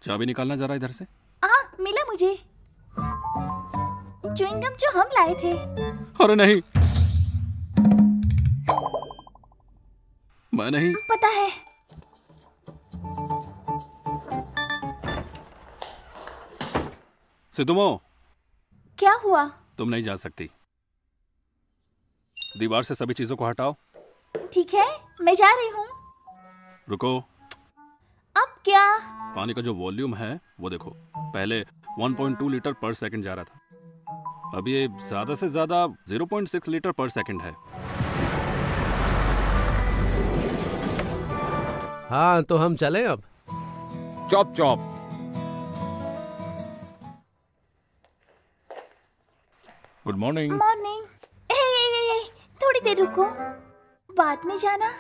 चाबी निकालना जरा इधर से। मिला मुझे च्युइंगम जो हम लाए थे। अरे नहीं, मैं नहीं। पता है। सितुमो, क्या हुआ? तुम नहीं जा सकती। दीवार से सभी चीजों को हटाओ। ठीक है, मैं जा रही हूँ। रुको। अब क्या? पानी का जो वॉल्यूम है वो देखो, पहले 1.2 लीटर पर सेकंड जा रहा था, अब ये ज्यादा से ज्यादा 0.6 लीटर पर सेकंड है। हाँ, तो हम चलें अब। Chop chop. Good morning. Morning. थोड़ी देर रुको, बाद में जाना।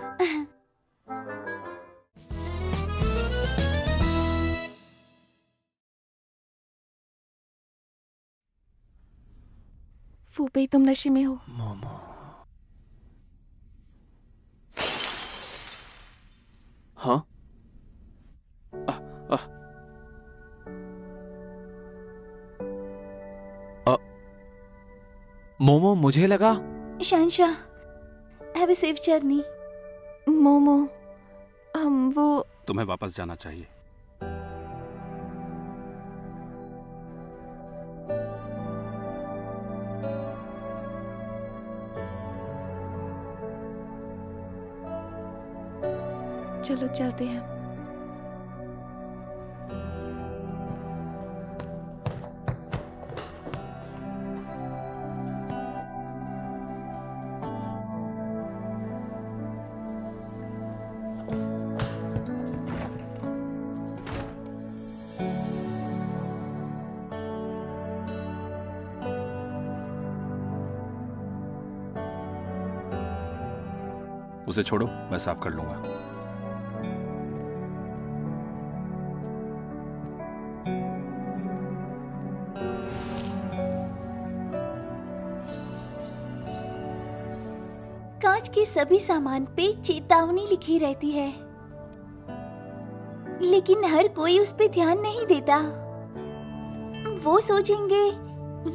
फूफे, तुम नशे में हो। मोमो। हाँ? मोमो, मुझे लगा। शहंशाह, have a safe journey. Momo, हम वो। तुम्हें वापस जाना चाहिए। चलो चलते हैं। उसे छोड़ो, मैं साफ कर लूंगा। कांच के सभी सामान पे चेतावनी लिखी रहती है, लेकिन हर कोई उस पे ध्यान नहीं देता। वो सोचेंगे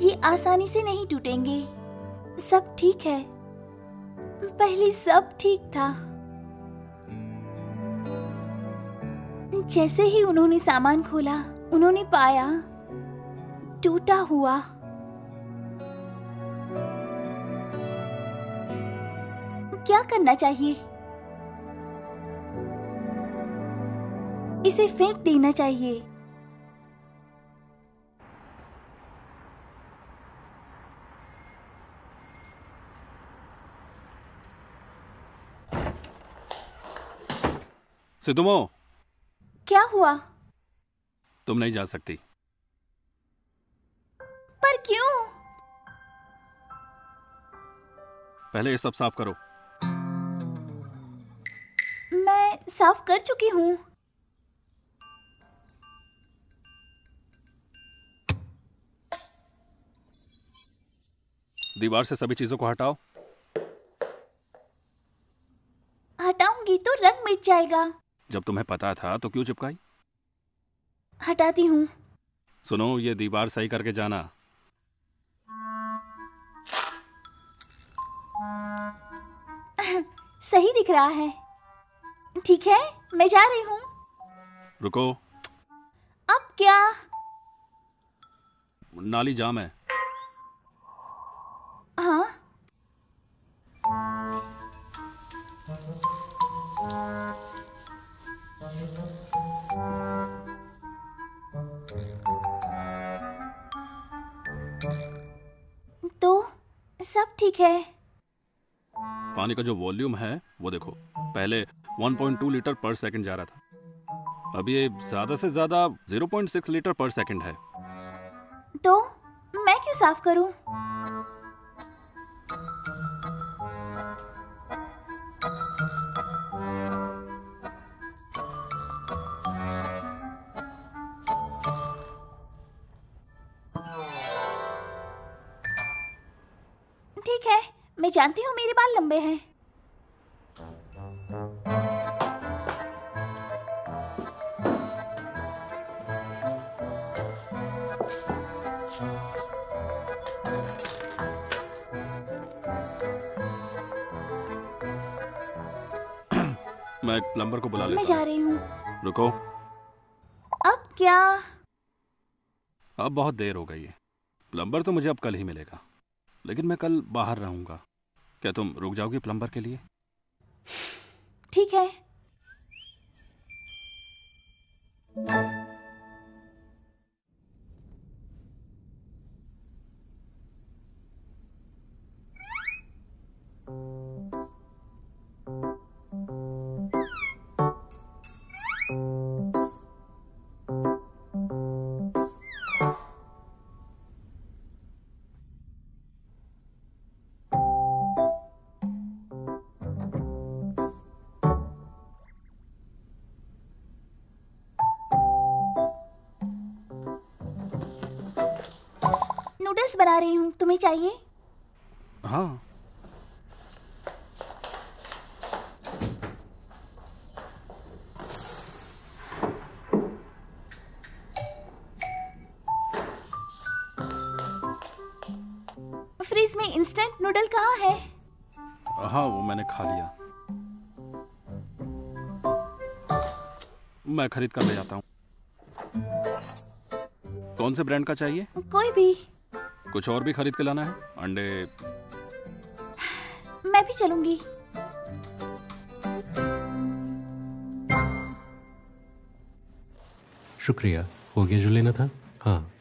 ये आसानी से नहीं टूटेंगे, सब ठीक है। पहले सब ठीक था। जैसे ही उन्होंने सामान खोला, उन्होंने पाया टूटा हुआ। क्या करना चाहिए? इसे फेंक देना चाहिए। सितुमो, क्या हुआ? तुम नहीं जा सकती। पर क्यों? पहले ये सब साफ करो। मैं साफ कर चुकी हूँ। दीवार से सभी चीजों को हटाओ। हटाऊंगी तो रंग मिट जाएगा। जब तुम्हें पता था तो क्यों चिपकाई? हटाती हूँ। सुनो, ये दीवार सही करके जाना। सही दिख रहा है। ठीक है, मैं जा रही हूँ। रुको। अब क्या? नाली जाम है। हाँ? तो सब ठीक है। पानी का जो वॉल्यूम है वो देखो, पहले 1.2 लीटर पर सेकंड जा रहा था, अब ये ज्यादा से ज्यादा 0.6 लीटर पर सेकंड है। तो मैं क्यों साफ करूं? ठीक है, मैं जानती हूँ मेरे बाल लंबे हैं। मैं एक प्लम्बर को बुला मैं लेता जा हूँ। रही हूँ। रुको, अब क्या? अब बहुत देर हो गई है। प्लम्बर तो मुझे अब कल ही मिलेगा, लेकिन मैं कल बाहर रहूंगा। क्या तुम रुक जाओगी प्लम्बर के लिए? ठीक है। नूडल्स बना रही हूँ, तुम्हें चाहिए? हाँ। फ्रिज में इंस्टेंट नूडल कहाँ है? हाँ, वो मैंने खा लिया। मैं खरीद कर ले जाता हूँ। कौन से ब्रांड का चाहिए? कोई भी। कुछ और भी खरीद के लाना है? अंडे? मैं भी चलूंगी। शुक्रिया। हो गया जो लेना था? हाँ।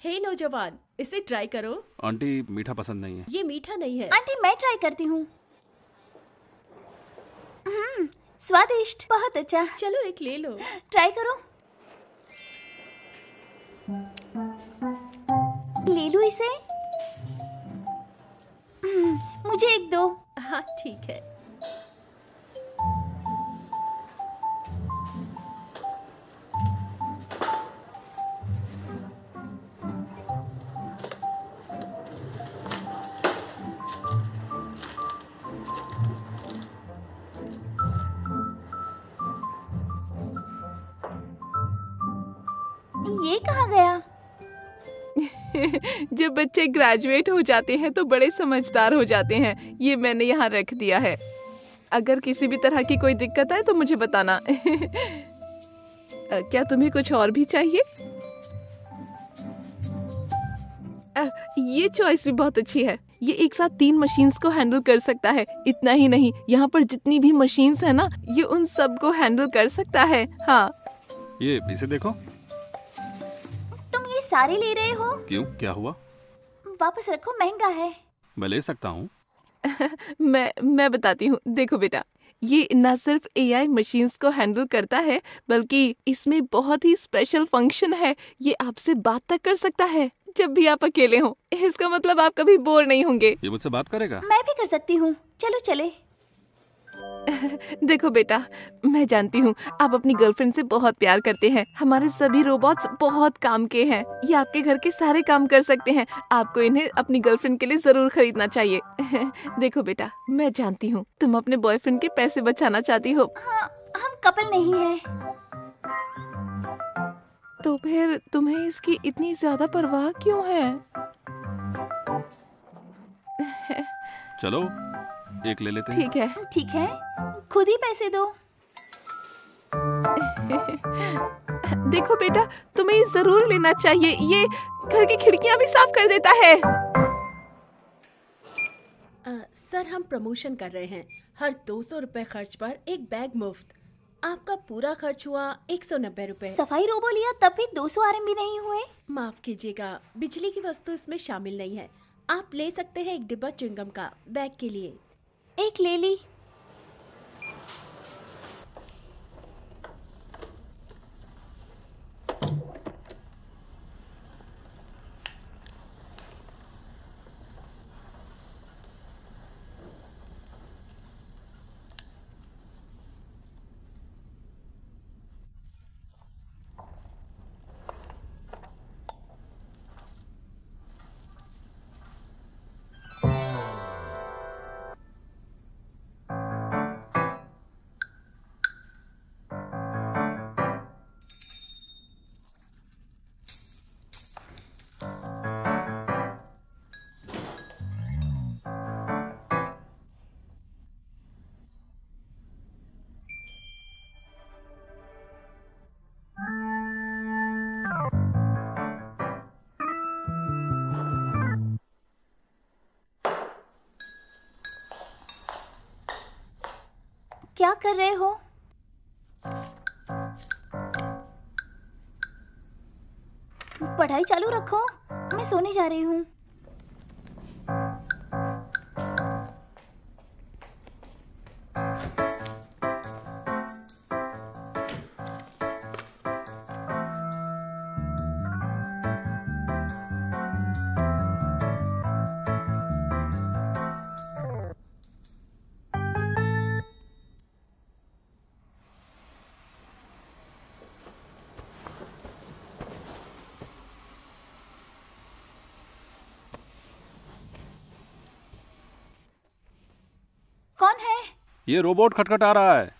हे नौजवान, इसे ट्राई करो। आंटी, मीठा पसंद नहीं है। ये मीठा नहीं है। आंटी, मैं ट्राई करती हूँ। स्वादिष्ट, बहुत अच्छा। चलो एक ले लो। ट्राई करो। ले लूं इसे? मुझे एक दो। हाँ ठीक है। ये कहाँ गया? जब बच्चे ग्रेजुएट हो जाते हैं तो बड़े समझदार हो जाते हैं। ये मैंने यहाँ रख दिया है। अगर किसी भी तरह की कोई दिक्कत आए तो मुझे बताना। क्या तुम्हें कुछ और भी चाहिए? ये चॉइस भी बहुत अच्छी है। ये एक साथ 3 मशीन्स को हैंडल कर सकता है। इतना ही नहीं, यहाँ पर जितनी भी मशीन्स है ना, ये उन सब को हैंडल कर सकता है। हाँ। ये इसे देखो। तुम ये सारे ले रहे हो? क्यों, क्या हुआ? वापस रखो, महंगा है। मैं ले सकता हूँ। मैं बताती हूँ। देखो बेटा, ये न सिर्फ एआई मशीन्स को हैंडल करता है, बल्कि इसमें बहुत ही स्पेशल फंक्शन है। ये आपसे बात तक कर सकता है जब भी आप अकेले हो। इसका मतलब आप कभी बोर नहीं होंगे। ये मुझसे बात करेगा? मैं भी कर सकती हूँ। चलो चले। देखो बेटा, मैं जानती हूँ आप अपनी गर्लफ्रेंड से बहुत प्यार करते हैं। हमारे सभी रोबोट्स बहुत काम के हैं। ये आपके घर के सारे काम कर सकते हैं। आपको इन्हें अपनी गर्लफ्रेंड के लिए जरूर खरीदना चाहिए। देखो बेटा, मैं जानती हूँ तुम अपने बॉयफ्रेंड के पैसे बचाना चाहती हो। हाँ, हम कपल नहीं हैं। तो फिर तुम्हें इसकी इतनी ज्यादा परवाह क्यों है? चलो एक ले लेते हैं। ठीक है। ठीक है, खुद ही पैसे दो। देखो बेटा, तुम्हें जरूर लेना चाहिए। ये घर की खिड़कियां भी साफ कर देता है। सर, हम प्रमोशन कर रहे हैं। हर 200 रुपए खर्च पर एक बैग मुफ्त। आपका पूरा खर्च हुआ 190 रुपए। सफाई रोबो लिया तब भी 200 आरएमबी नहीं हुए। माफ कीजिएगा, बिजली की वस्तु इसमें शामिल नहीं है। आप ले सकते हैं एक डिब्बा च्युइंगम का बैग के लिए। एक ले ली। क्या कर रहे हो? पढ़ाई चालू रखो, मैं सोने जा रही हूँ। कौन है? ये रोबोट खटखटा रहा है।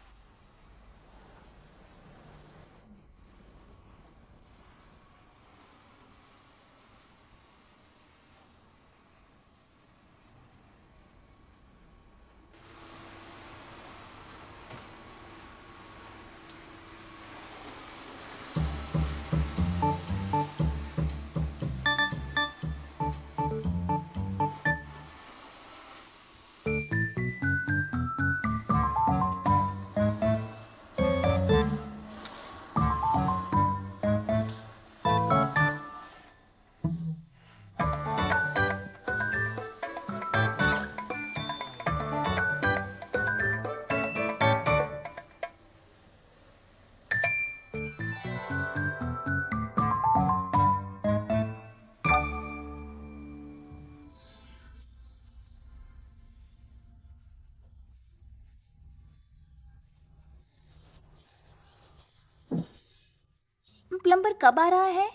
प्लम्बर कब आ रहा है?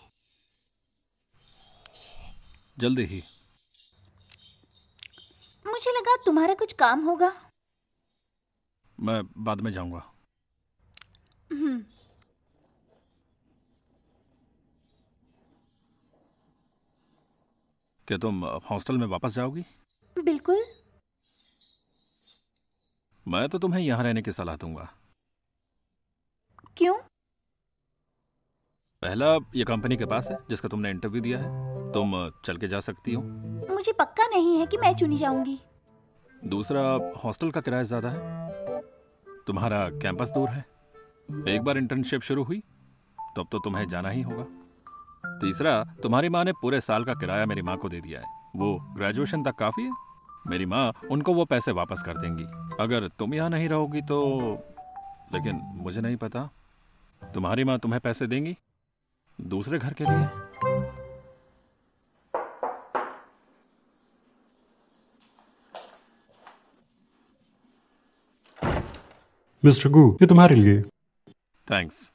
जल्दी ही। मुझे लगा तुम्हारा कुछ काम होगा। मैं बाद में जाऊंगा। क्या तुम हॉस्टल में वापस जाओगी? बिल्कुल। मैं तो तुम्हें यहाँ रहने की सलाह दूंगा। क्यों? पहला, ये कंपनी के पास है जिसका तुमने इंटरव्यू दिया है, तुम चल के जा सकती हो। मुझे पक्का नहीं है कि मैं चुनी जाऊंगी। दूसरा, हॉस्टल का किराया ज्यादा है, तुम्हारा कैंपस दूर है, एक बार इंटर्नशिप शुरू हुई तब तो तुम्हें जाना ही होगा। तीसरा, तुम्हारी माँ ने पूरे साल का किराया मेरी माँ को दे दिया है, वो ग्रेजुएशन तक काफी है। मेरी माँ उनको वो पैसे वापस कर देंगी अगर तुम यहाँ नहीं रहोगी तो। लेकिन मुझे नहीं पता, तुम्हारी माँ तुम्हें पैसे देंगी दूसरे घर के लिए? मिस्टर गू, ये तुम्हारे लिए। थैंक्स।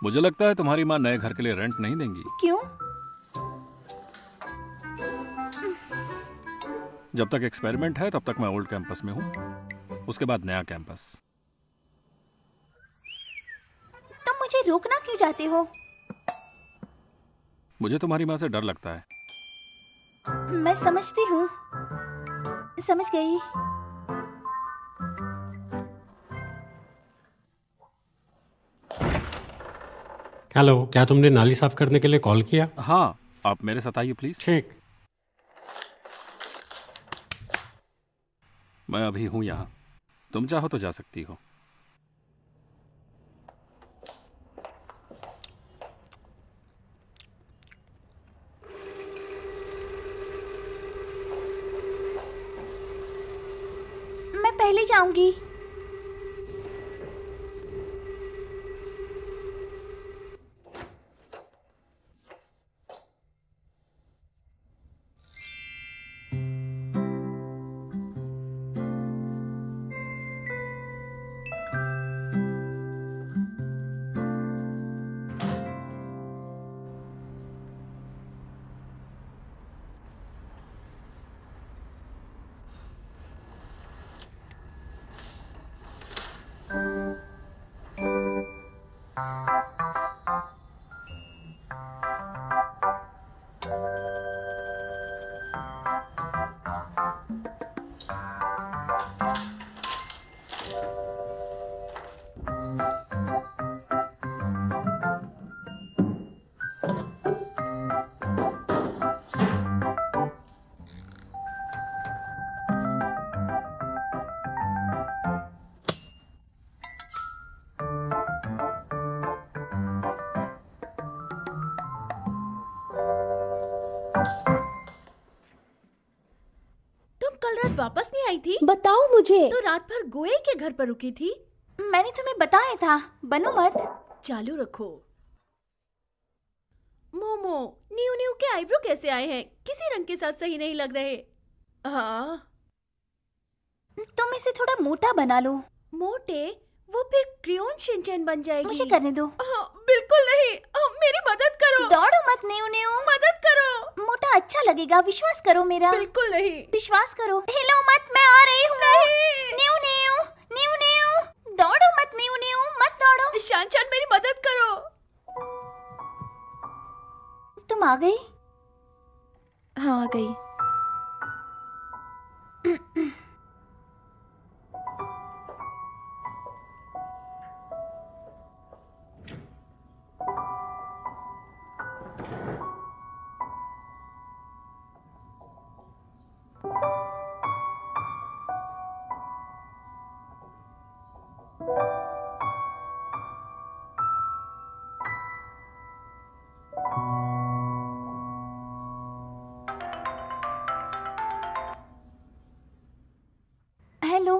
मुझे लगता है तुम्हारी माँ नए घर के लिए रेंट नहीं देंगी। क्यों? जब तक एक्सपेरिमेंट है तब तक मैं ओल्ड कैंपस में हूँ, उसके बाद नया कैंपस। तुम मुझे रोकना क्यों चाहते हो? मुझे तुम्हारी माँ से डर लगता है। मैं समझती हूँ, समझ गई। हेलो, क्या तुमने नाली साफ करने के लिए कॉल किया? हाँ, आप मेरे साथ आइए प्लीज। ठीक। मैं अभी हूँ यहाँ, तुम चाहो तो जा सकती हो। मैं पहले जाऊंगी। वापस नहीं आई थी? बताओ मुझे। तो रात भर गोए के घर पर रुकी थी। मैंने तुम्हें बताया था, बनो मत। चालू रखो। मोमो, न्यू न्यू के आईब्रो कैसे आए हैं? किसी रंग के साथ सही नहीं लग रहे। हाँ, तुम इसे थोड़ा मोटा बना लो। मोटे? वो फिर क्रियोन शिनचैन बन जाएगी। मुझे करने दो। बिल्कुल नहीं। मेरी मदद करो। दौड़ो मत न्यू न्यू। मदद करो। मोटा अच्छा लगेगा, विश्वास करो मेरा। बिल्कुल नहीं। विश्वास करो। हिलो मत, मैं आ रही हूँ। न्यू न्यू, न्यू न्यू, दौड़ो मत न्यू न्यू, मत दौड़ो। शानशान मेरी मदद करो। तुम आ गई? हाँ आ गई। हेलो।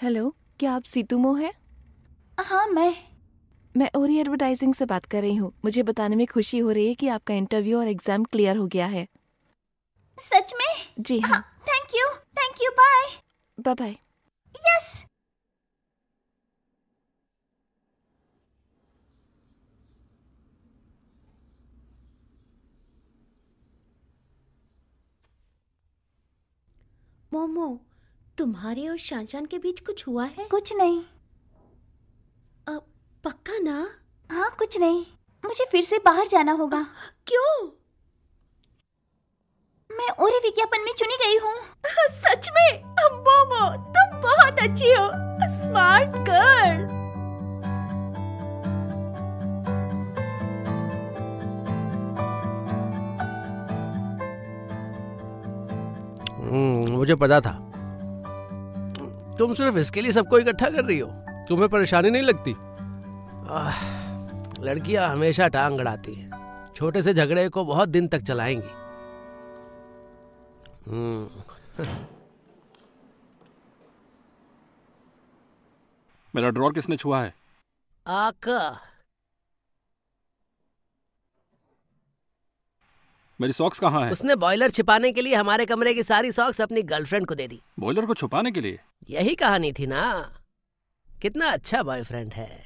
हेलो, क्या आप सीतुमो हैं? हाँ मैं ओरी एडवर्टाइजिंग से बात कर रही हूँ। मुझे बताने में खुशी हो रही है कि आपका इंटरव्यू और एग्जाम क्लियर हो गया है। सच में? जी हाँ। Thank you, bye. Bye bye. Yes. Momo, तुम्हारे और शानशान के बीच कुछ हुआ है? कुछ नहीं। पक्का ना? हाँ कुछ नहीं। मुझे फिर से बाहर जाना होगा। क्यों? मैं ओरी विज्ञापन में चुनी गई हूँ। सच में? मोमो, तुम बहुत अच्छी हो। Smart girl. मुझे पता था। तुम सिर्फ इसके लिए सबको इकट्ठा कर रही हो। तुम्हें परेशानी नहीं लगती? लड़कियां हमेशा टांग अड़ाती हैं। छोटे से झगड़े को बहुत दिन तक चलाएंगी। मेरा ड्रॉर किसने छुआ है? आका। मेरी सॉक्स कहाँ है? उसने बॉयलर छिपाने के लिए हमारे कमरे की सारी सॉक्स अपनी गर्लफ्रेंड को दे दी। बॉयलर को छुपाने के लिए? यही कहानी थी ना। कितना अच्छा बॉयफ्रेंड है।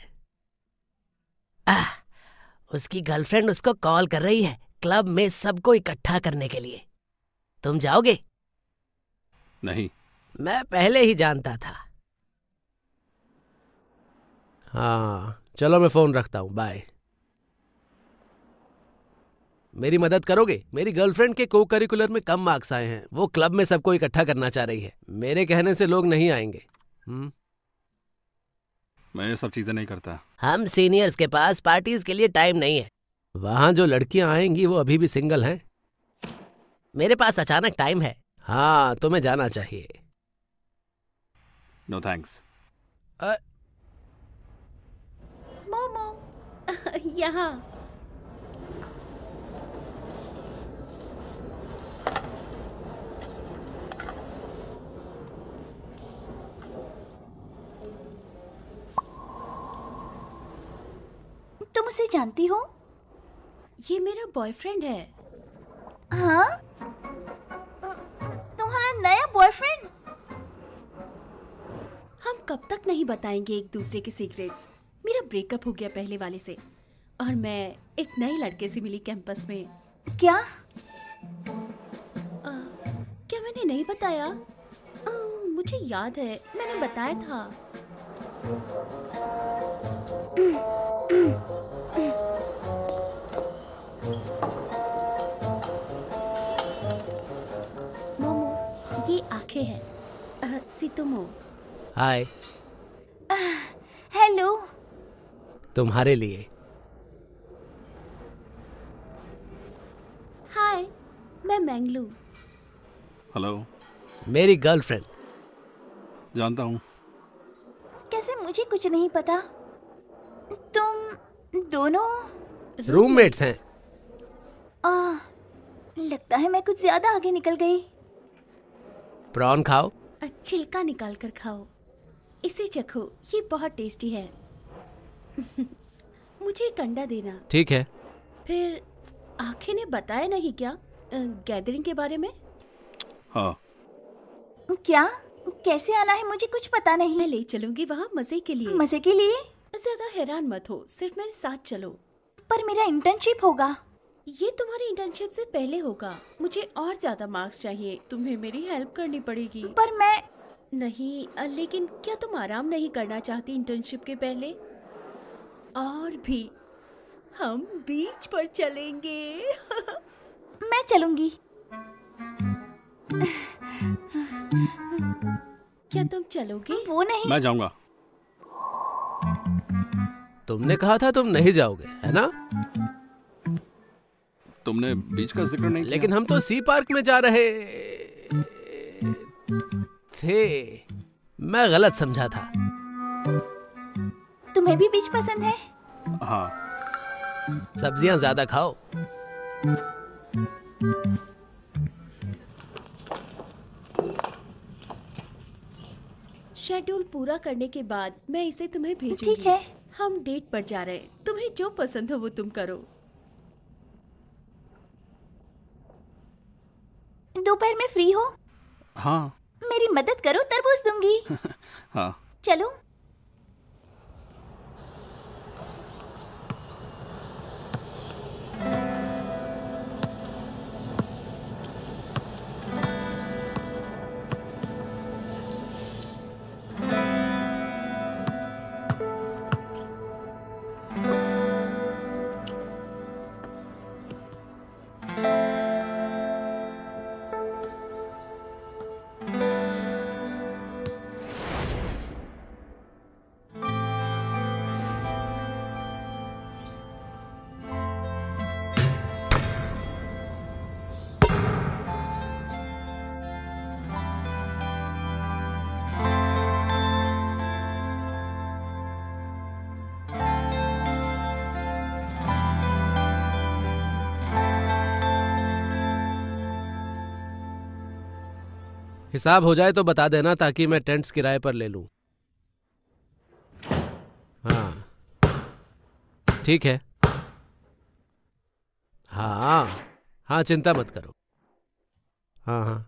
उसकी गर्लफ्रेंड उसको कॉल कर रही है क्लब में सबको इकट्ठा करने के लिए। तुम जाओगे? नहीं। मैं पहले ही जानता था। हाँ चलो, मैं फोन रखता हूँ। बाय। मेरी मदद करोगे? मेरी गर्लफ्रेंड के को करिकुलर में कम मार्क्स आए हैं। वो क्लब में सबको इकट्ठा करना चाह रही है। मेरे कहने से लोग नहीं आएंगे। मैं ये सब चीजें नहीं करता। हम सीनियर्स के पास पार्टीज के लिए टाइम नहीं है। वहां जो लड़कियां आएंगी वो अभी भी सिंगल हैं। मेरे पास अचानक टाइम है। हाँ तुम्हें जाना चाहिए। No thanks. मोमो, यहाँ। तुम उसे जानती हो? ये मेरा बॉयफ्रेंड है। हाँ? तुम्हारा नया बॉयफ्रेंड? हम कब तक नहीं बताएंगे एक दूसरे के सीक्रेट्स। मेरा ब्रेकअप हो गया पहले वाले से और मैं एक नए लड़के से मिली कैंपस में। क्या? क्या मैंने नहीं बताया? मुझे याद है मैंने बताया था। मोमो, ये आंखें हैं। सीतुमो। हाय। हेलो। तुम्हारे लिए। हाय, मैं मैंगलू। हेलो। मेरी गर्लफ्रेंड। जानता हूँ। कैसे मुझे कुछ नहीं पता? तुम दोनों रूममेट्स हैं। लगता है मैं कुछ ज्यादा आगे निकल गई। प्रॉन खाओ। छिलका निकाल कर खाओ, इसे चखो, ये बहुत टेस्टी है। मुझे एक अंडा देना। ठीक है। फिर आंखें ने बताया नहीं क्या गैदरिंग के बारे में? हाँ। क्या? कैसे आना है? मुझे कुछ पता नहीं। मैं ले चलूंगी वहाँ मजे के लिए। मजे के लिए? ज्यादा हैरान मत हो, सिर्फ मेरे साथ चलो। पर मेरा इंटर्नशिप होगा। ये तुम्हारी इंटर्नशिप से पहले होगा। मुझे और ज्यादा मार्क्स चाहिए, तुम्हें मेरी हेल्प करनी पड़ेगी। पर मैं नहीं, लेकिन क्या तुम आराम नहीं करना चाहती इंटर्नशिप के पहले? और भी, हम बीच पर चलेंगे। मैं चलूंगी। क्या तुम चलोगे? वो नहीं। मैं जाऊंगा। तुमने कहा था तुम नहीं जाओगे, है ना? तुमने बीच का जिक्र नहीं किया। लेकिन हम तो सी पार्क में जा रहे थे। मैं गलत समझा था। तुम्हें भी बीच पसंद है? हाँ। सब्जियां ज्यादा खाओ। शेड्यूल पूरा करने के बाद मैं इसे तुम्हें भेजूंगी। ठीक है। हम डेट पर जा रहे हैं, तुम्हें जो पसंद हो वो तुम करो। दोपहर में फ्री हो? हाँ। मेरी मदद करो, तरबूज दूंगी। हाँ। चलो। हिसाब हो जाए तो बता देना ताकि मैं टेंट्स किराए पर ले लूं। हाँ ठीक है। हाँ हाँ चिंता मत करो। हाँ हाँ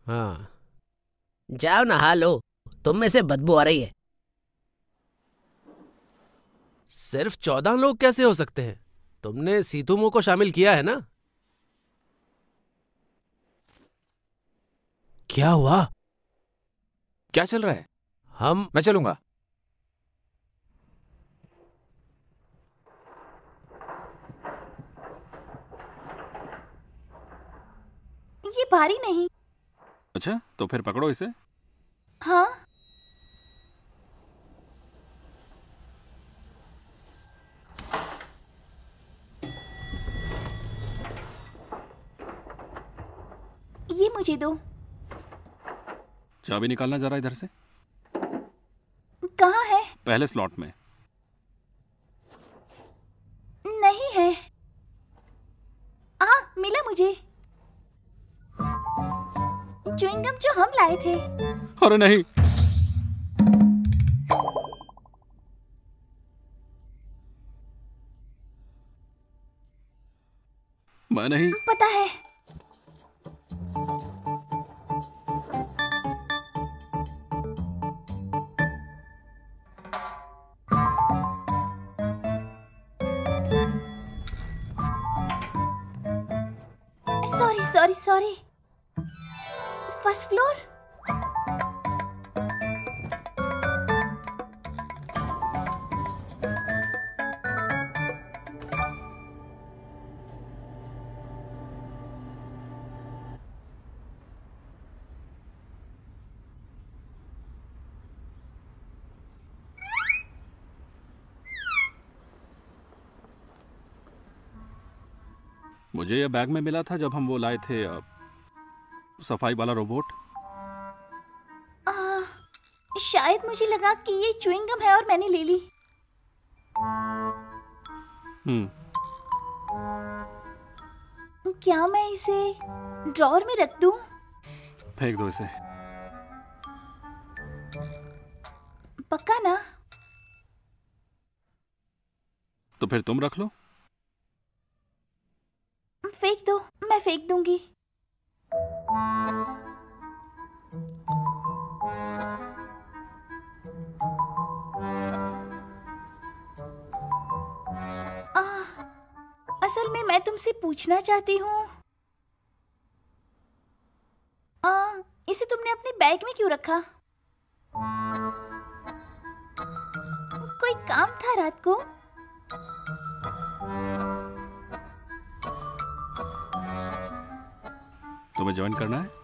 हाँ। जाओ नहा लो, तुम में से बदबू आ रही है। सिर्फ 14 लोग कैसे हो सकते हैं? तुमने सीतुमो को शामिल किया है ना? क्या हुआ? क्या चल रहा है? मैं चलूंगा। ये भारी नहीं। अच्छा, तो फिर पकड़ो इसे। हाँ। ये मुझे दो। चाबी निकालना जरा इधर से। कहाँ है? पहले स्लॉट में। नहीं है। मिला मुझे। च्युइंगम जो हम लाए थे। अरे नहीं। मैं नहीं। पता है। सॉरी। First floor. मुझे यह बैग में मिला था जब हम वो लाए थे सफाई वाला रोबोट। शायद मुझे लगा कि ये च्युइंगम है और मैंने ले ली। क्या मैं इसे ड्रॉअर में रख दूं? फेंक दो इसे। पक्का ना? तो फिर तुम रख लो। फेंक दो, मैं फेंक दूंगी। असल में मैं तुमसे पूछना चाहती हूँ, इसे तुमने अपने बैग में क्यों रखा? कोई काम था रात को? तुम्हें ज्वाइन करना है?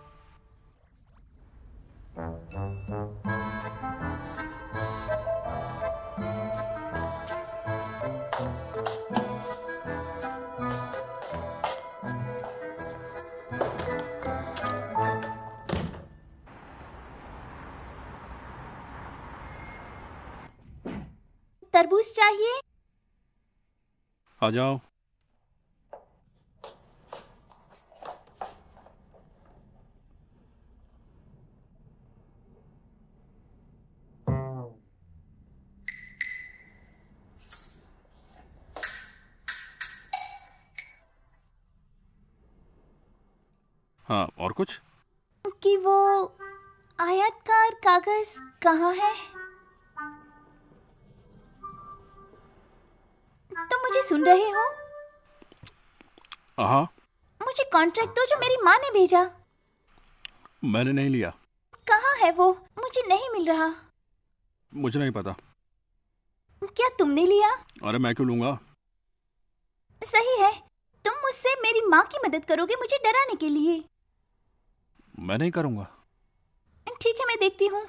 तरबूज चाहिए? आ जाओ। हाँ, और कुछ? कि वो आयतकार कागज कहाँ है? तुम मुझे सुन रहे हो? हाँ। मुझे कॉन्ट्रैक्ट दो जो मेरी माँ ने भेजा। मैंने नहीं लिया। कहाँ है वो? मुझे नहीं मिल रहा। मुझे नहीं पता। क्या तुमने लिया? अरे मैं क्यों लूंगा? सही है, तुम मुझसे मेरी माँ की मदद करोगे मुझे डराने के लिए। मैं नहीं करूंगा। ठीक है, मैं देखती हूँ।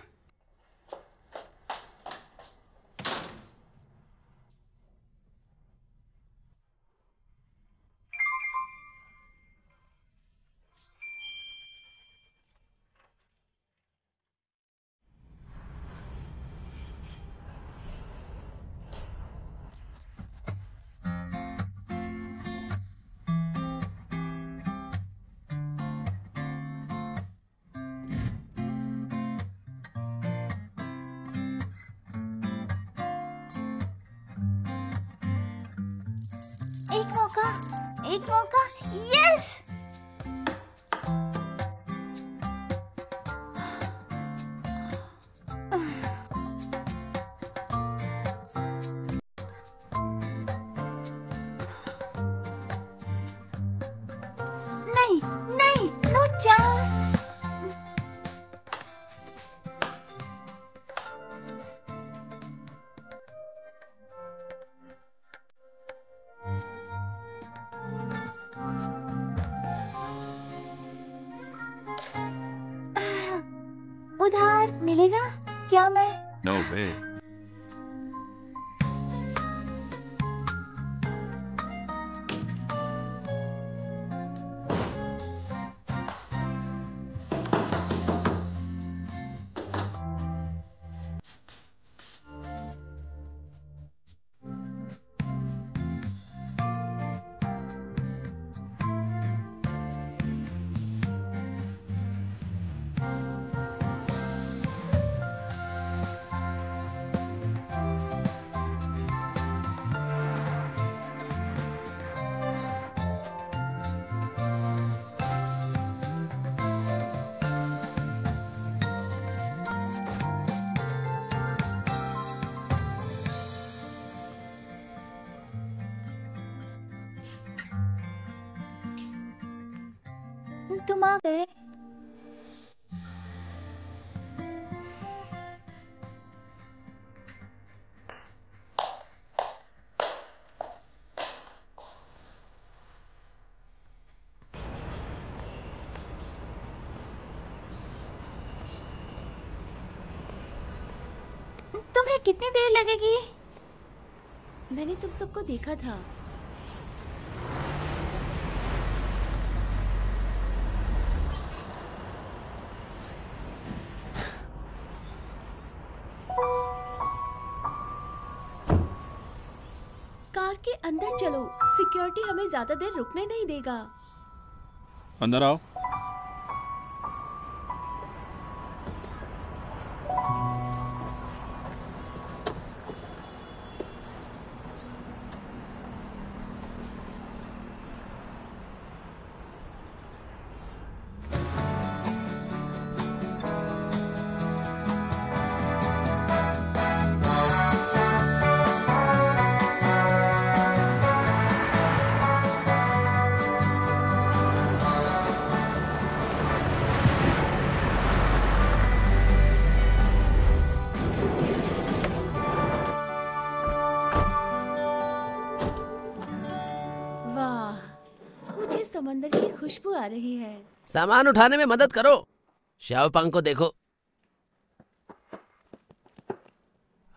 एक मौका, यस! नहीं, नहीं, रुक जाओ। उधार मिलेगा क्या? मैं नो वे। तुम आ गए। तुम्हें कितनी देर लगेगी? मैंने तुम सबको देखा था। कार के अंदर चलो, सिक्योरिटी हमें ज्यादा देर रुकने नहीं देगा। अंदर आओ। खुशबू आ रही है। सामान उठाने में मदद करो। शाओपांग को देखो।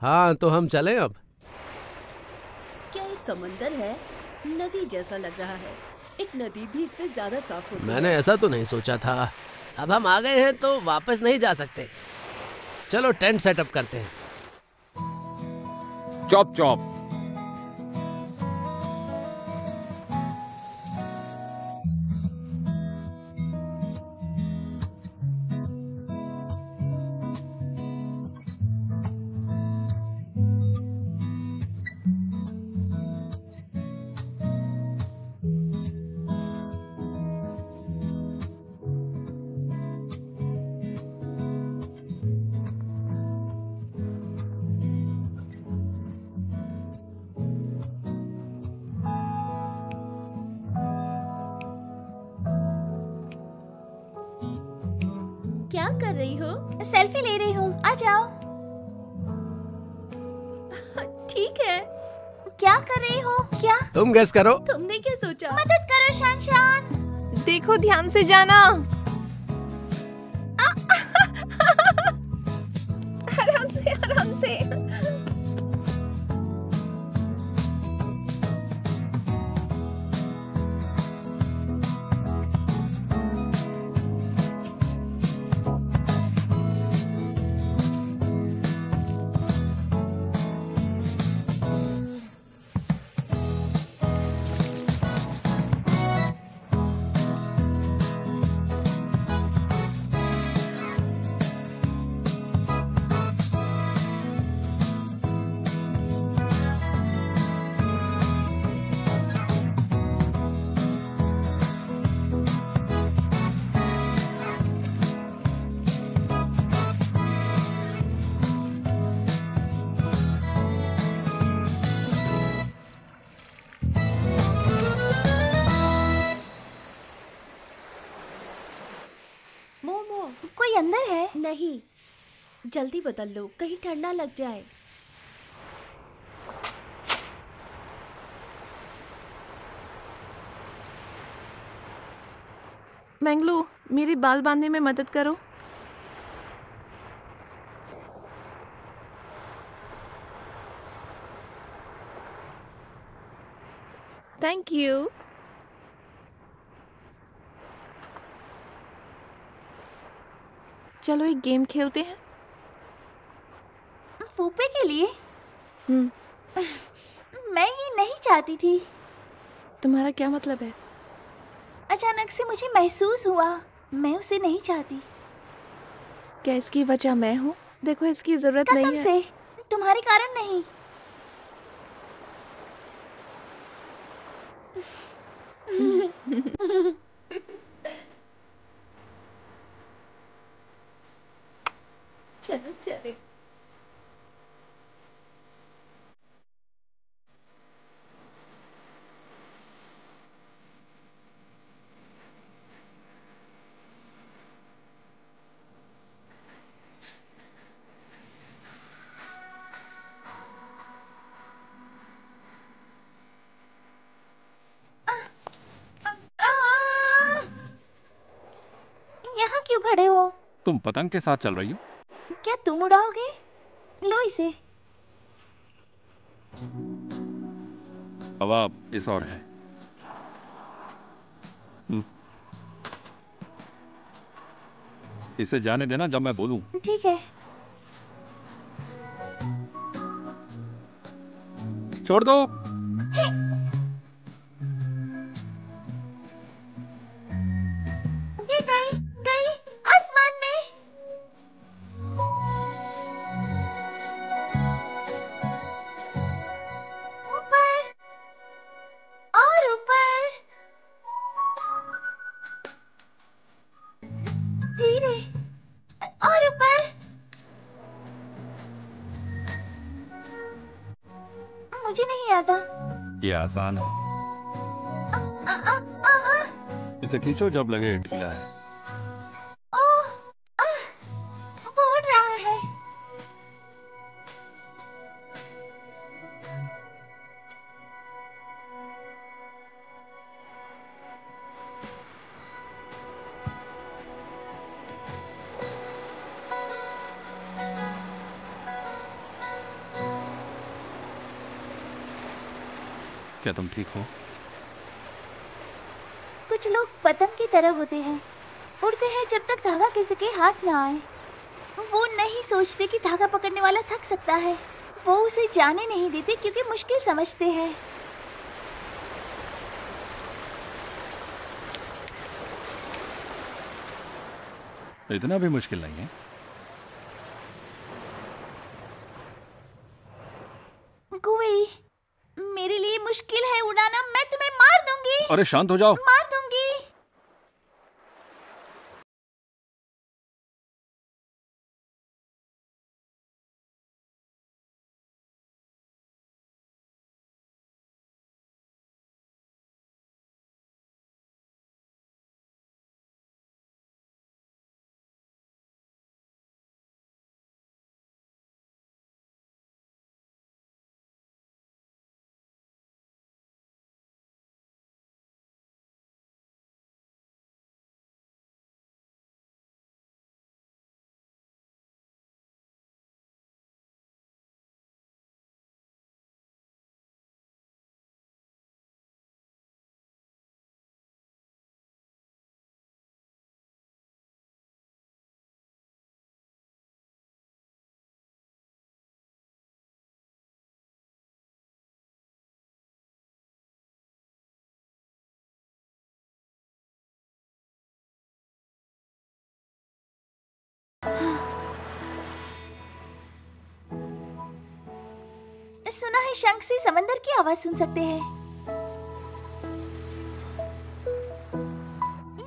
हाँ तो हम चलें अब। क्या ये समंदर है? नदी जैसा लग रहा है। एक नदी भी इससे ज्यादा साफ होती है। मैंने ऐसा तो नहीं सोचा था। अब हम आ गए हैं तो वापस नहीं जा सकते। चलो टेंट सेटअप करते हैं। Chop chop. क्या कर रही हो? सेल्फी ले रही हूँ, आ जाओ। ठीक है। क्या कर रही हो? क्या? तुम गेस करो। तुमने क्या सोचा? मदद करो शान। देखो ध्यान से जाना। आराम से आराम से। मोमो। कोई अंदर है? नहीं, जल्दी बदल लो, कहीं ठंडा लग जाए। मैंगलू, मेरे बाल बांधने में मदद करो। Thank you. चलो एक गेम खेलते हैं। फूफे के लिए? हम्म। मैं ये नहीं चाहती थी। तुम्हारा क्या मतलब है? अचानक से मुझे महसूस हुआ मैं उसे नहीं चाहती। क्या इसकी वजह मैं हूँ? देखो इसकी जरूरत नहीं कसम है। से तुम्हारे कारण नहीं। चलो चले। यहाँ क्यों खड़े हो? तुम पतंग के साथ चल रही हो? क्या तुम उड़ाओगे? लो इसे। हवा इस और है। इसे जाने देना जब मैं बोलूं। ठीक है। छोड़ दो। ये गई गई आसमान में। ऊपर और ऊपर। धीरे और ऊपर। मुझे नहीं आता। ये आसान है। आ, आ, आ, आ, इसे खींचो जब लगे ढीला है। ओह, आ, वो उड़ रहा है। क्या तुम ठीक हो? कुछ लोग पतंग की तरह होते हैं, उड़ते हैं जब तक धागा किसी के हाथ ना आए। वो नहीं सोचते कि धागा पकड़ने वाला थक सकता है। वो उसे जाने नहीं देते क्योंकि मुश्किल समझते हैं। इतना भी मुश्किल नहीं है। कुवई, मेरे लिए मुश्किल है उड़ाना। मैं तुम्हें मार दूंगी। अरे शांत हो जाओ। मार दूंगी। सुना है शंख से समंदर की आवाज सुन सकते हैं।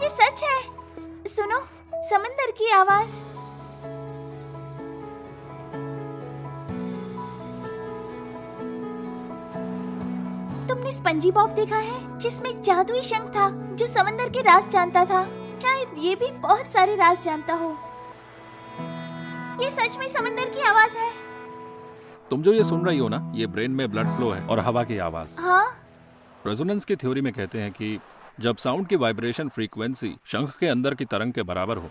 ये सच है। सुनो, समंदर की आवाज। तुमने स्पंजी बॉब देखा है, जिसमें जादुई शंख था जो समंदर के राज जानता था? शायद ये भी बहुत सारे राज जानता हो। ये सच में समंदर की आवाज है। तुम जो ये सुन रही हो ना, ये ब्रेन में ब्लड फ्लो है और हवा की आवाज। हाँ? रेजोनेंस की थ्योरी में कहते हैं कि जब साउंड की वाइब्रेशन फ्रीक्वेंसी शंख के अंदर की तरंग के बराबर हो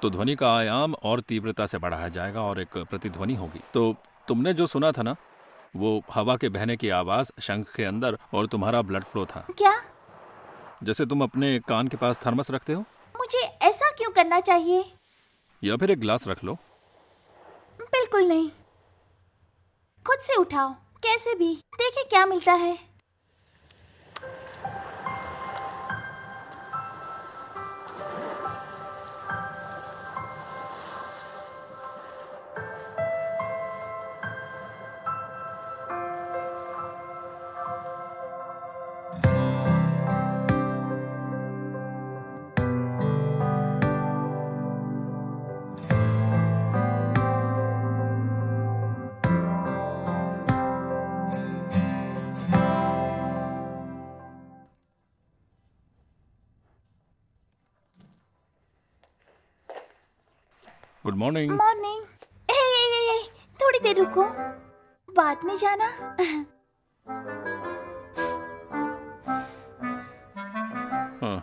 तो ध्वनि का आयाम और तीव्रता से बढ़ाया जाएगा और एक प्रतिध्वनि होगी। तो तुमने जो सुना था ना, वो हवा के बहने की आवाज शंख के अंदर और तुम्हारा ब्लड फ्लो था। क्या? जैसे तुम अपने कान के पास थर्मस रखते हो। मुझे ऐसा क्यों करना चाहिए? या फिर एक ग्लास रख लो। बिल्कुल नहीं। खुद से उठाओ, कैसे भी। देखे क्या मिलता है। Good morning. मॉर्निंग। थोड़ी देर रुको, बाद में जाना। हाँ,